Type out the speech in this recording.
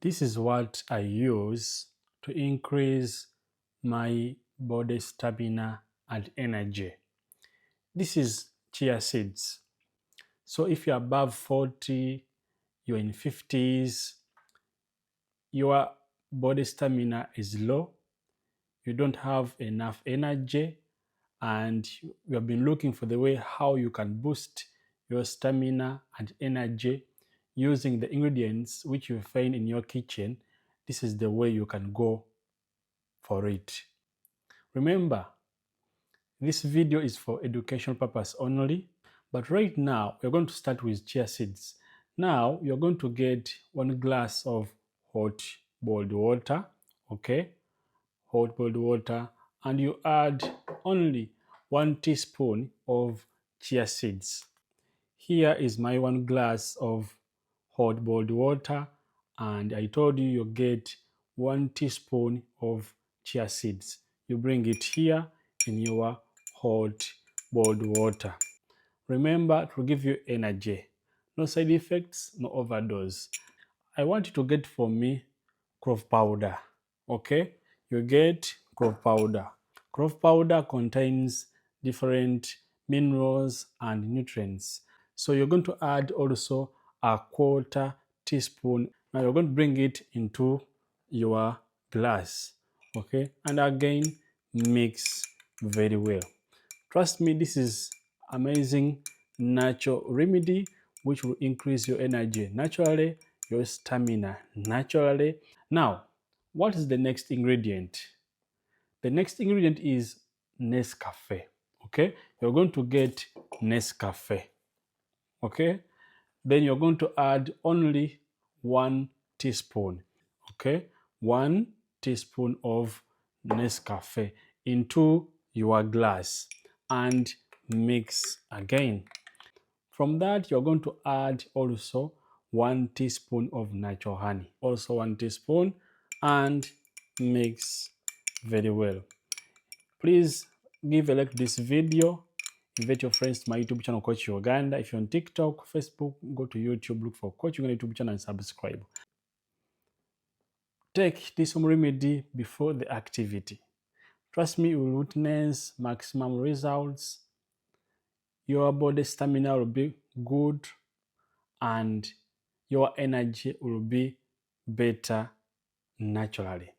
This is what I use to increase my body stamina and energy. This is chia seeds. So if you're above 40, you're in 50s, your body stamina is low, you don't have enough energy, and you have been looking for the way how you can boost your stamina and energy using the ingredients which you find in your kitchen, this is the way you can go for it. Remember, this video is for educational purpose only, but right now we're going to start with chia seeds. Now you're going to get 1 glass of hot boiled water, okay? Hot boiled water, and you add only 1 teaspoon of chia seeds. Here is my 1 glass of hot boiled water, and I told you get 1 teaspoon of chia seeds. You bring it here in your hot boiled water. Remember to give you energy. No side effects, no overdose. I want you to get for me clove powder. Okay? You get clove powder. Clove powder contains different minerals and nutrients. So you're going to add also a 1/4 teaspoon. Now you're going to bring it into your glass. Okay? And again, mix very well. Trust me, this is amazing natural remedy which will increase your energy naturally, your stamina naturally. Now, what is the next ingredient? The next ingredient is Nescafe. Okay, you're going to get Nescafe. Okay, then you're going to add only 1 teaspoon. Okay, 1 teaspoon of Nescafe into your glass and mix again. From that, you're going to add also 1 teaspoon of natural honey, also 1 teaspoon, and mix very well. Please give a like to this video. Invite your friends to my YouTube channel, Coach Uganda. If you're on TikTok, Facebook, go to YouTube, look for Coach Uganda YouTube channel and subscribe. Take this home remedy before the activity. Trust me, you will witness maximum results. Your body stamina will be good and your energy will be better naturally.